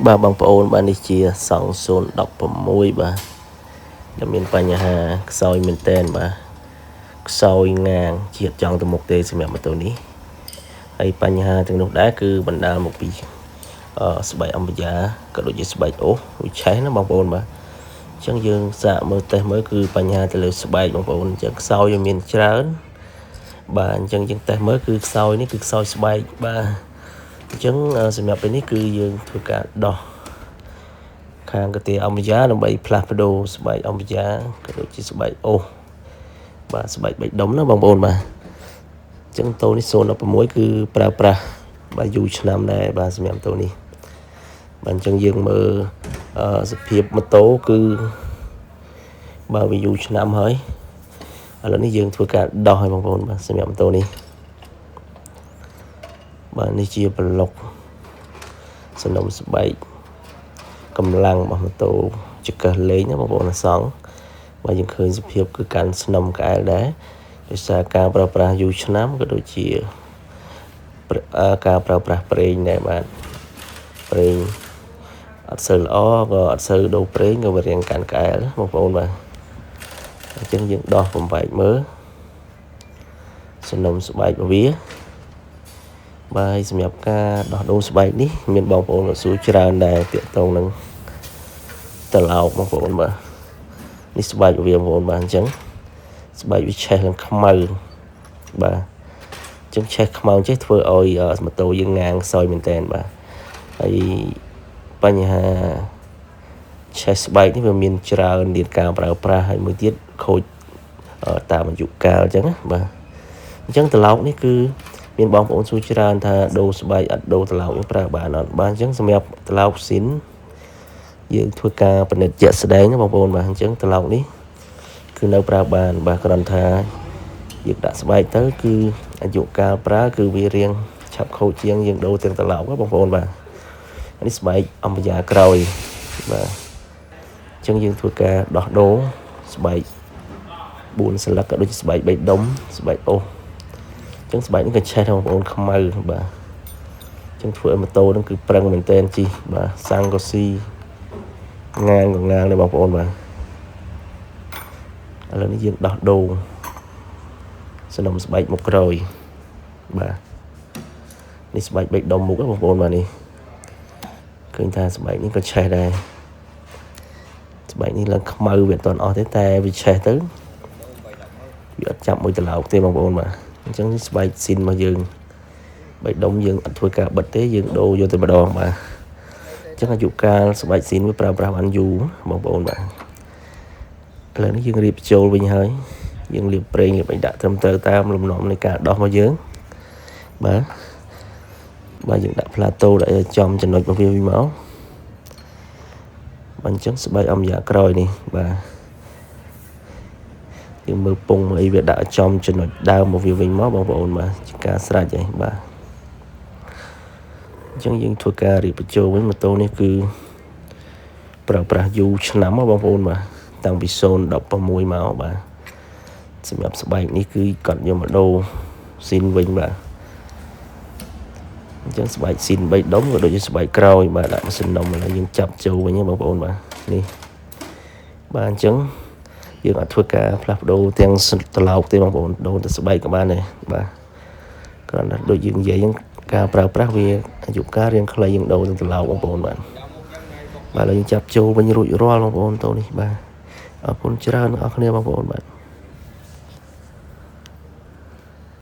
Ba bangប្អូនបាននេះជាសង់016បាទដែលមានបញ្ហាខ្សោយមែនតែនបាទខ្សោយងាងជាតិចង់ទៅមុខទេសម្រាប់ម៉ូតូនេះហើយបញ្ហាទាំងនោះដែរគឺបណ្ដាលមកពីស្បែកអំបយ៉ាក៏ដូចជាស្បែកអូសវាឆេះណាបងប្អូនបាទអញ្ចឹងយើងសាកមើលតេស្តមើលគឺបញ្ហាទៅលើស្បែកបងប្អូនអញ្ចឹងខ្សោយវាមានច្រើនបាទអញ្ចឹងយើងតេស្តមើលគឺខ្សោយនេះគឺខ្សោយស្បែកបាទអញ្ចឹងសម្រាប់ពេលនេះគឺយើងធ្វើការដោះខាងកាទៀអំបយ៉ាដើម្បីផ្លាស់ប្ដូរស្បែកអំបយ៉ាក៏ដូចជាស្បែកអូសបាទស្បែកបេះដូងណាបងប្អូនបាទអញ្ចឹងតូនេះ016គឺប្រើប្រាស់បាទយូរឆ្នាំដែរបាទសម្រាប់តូនេះបាទអញ្ចឹងយើងមើលសភាពម៉ូតូគឺបាទវាយូរឆ្នាំហើយឥឡូវនេះយើងធ្វើការដោះឲ្យបងប្អូនបាទសម្រាប់ម៉ូតូនេះបាទនេះជាប្លុកសំណុំស្បែកកម្លាំងរបស់ម៉ូតូចង្កឹះលេងណាបងប្អូនអសងបាទយើងឃើញសភាពគឺកាន់ស្នឹមក្អែលដែរដោយសារការប្រើប្រាស់យូរឆ្នាំក៏ដូចជាការប្រើប្រាស់ប្រេងដែរបាទប្រេងអត់សូវល្អក៏អត់សូវដូរប្រេងក៏វារាងកាន់ក្អែលបងប្អូនបាទអញ្ចឹងយើងដោះបំបែកមើលសំណុំស្បែករបស់វាបាទសម្រាប់ការដោះដូរស្បែកនេះមានបងប្អូនសួរច្រើនដែរទាក់ទងនឹងត្រឡោកបងប្អូនបាទនេះស្បែករបស់វាបងប្អូនបាទអញ្ចឹងស្បែកវាឆេះឡើងខ្មៅបាទអញ្ចឹងឆេះខ្មៅចេះធ្វើឲ្យម៉ូតូយើងងាងខ្សោយមែនតើបាទហើយបញ្ហាឆេះស្បែកនេះវាមានច្រើនទៀតការប្រើប្រាស់ហើយមួយទៀតខូចតាមអាយុកាលអញ្ចឹងណាបាទអញ្ចឹងត្រឡោកនេះគឺមានបងប្អូនសួរច្រើនថាដូរស្បែកអត់ដូរត្រឡោកយើងប្រើបានអត់បាទអញ្ចឹងសម្រាប់ត្រឡោកស៊ីនយើងធ្វើការពិនិត្យជាក់ស្ដែងណាបងប្អូនបាទអញ្ចឹងត្រឡោកនេះគឺនៅប្រើបានបាទគ្រាន់ថាយើងដាក់ស្បែកទៅគឺអាយុកាលប្រើគឺវារៀងឆាប់ខូចជាងយើងដូរទាំងត្រឡោកបងប្អូនបាទនេះស្បែកអំបយ៉ាក្រោយបាទអញ្ចឹងយើងធ្វើការដោះដូរស្បែក4សន្លឹកក៏ដូចជាស្បែកបេះដុំស្បែកអូសអញ្ចឹងស្បែកនេះក៏ឆេះបងប្អូនខ្មៅបាទអញ្ចឹងធ្វើឲ្យម៉ូតូហ្នឹងគឺប្រឹងមែនតែនជីបាទសាំងក៏ស៊ីងាងក៏ងាងដែរបងប្អូនបាទឥឡូវនេះយើងដោះដូរសំណុំស្បែកមុខក្រោយបាទនេះស្បែកបេះដូងមុខបងប្អូនបាទនេះឃើញថាស្បែកនេះក៏ឆេះដែរស្បែកនេះឡើងខ្មៅវាអត់ទាន់អស់ទេតែវាឆេះទៅវាអត់ចាប់មួយត្រឡោកទេបងប្អូនបាទអញ្ចឹងនេះស្បែកស៊ីនរបស់យើងបេះដូងយើងអត់ធ្វើការបិទទេយើងដូរយកតែម្ដងបាទអញ្ចឹងអាយុកាលស្បែកស៊ីនវាប្រើប្រាស់បានយូរបងប្អូនបាទឥឡូវនេះយើងរៀបចូលវិញហើយយើងលាបប្រេងលាបអីដាក់ត្រឹមត្រូវតាមលំនាំនៃការដោះរបស់យើងបាទយើងដាក់ផ្លាតូដាក់ចំចំណុចរបស់វាវិញមកបាទអញ្ចឹងស្បែកអំយ៉ាក្រោយនេះបាទយើងមើលពងអីវាដាក់ចំចំណុចដើមរបស់វាវិញមកបងប្អូនបាទជាការស្រេចហើយបាទអញ្ចឹងយើងធ្វើការរៀបបញ្ចូលវិញម៉ូតូនេះគឺប្រើប្រាស់យូរឆ្នាំបងប្អូនបាទតាំងពី016មកបាទសម្រាប់ស្បែកនេះគឺគាត់យកមកដូរស៊ីនវិញបាទអញ្ចឹងស្បែកស៊ីន3ដុំក៏ដូចជាស្បែកក្រោយបាទដាក់ម៉ាស៊ីនដុំហើយយើងចាប់ចូលវិញបងប្អូនបាទនេះបាទអញ្ចឹងយើងអាចធ្វើការផ្លាស់ប្ដូរទាំងត្រឡោកទេបងប្អូនដូរទៅស្បែកក៏បានដែរបាទគ្រាន់តែដូចយើងនិយាយអញ្ចឹងការប្រើប្រាស់វាអាយុកាលរៀងខ្លីយើងដូរទាំងត្រឡោកបងប្អូនបាទបាទឥឡូវយើងចាប់ចូលវិញរួចរាល់បងប្អូនតោះនេះបាទអរគុណច្រើនអ្នកនរគ្នាបងប្អូនបាទ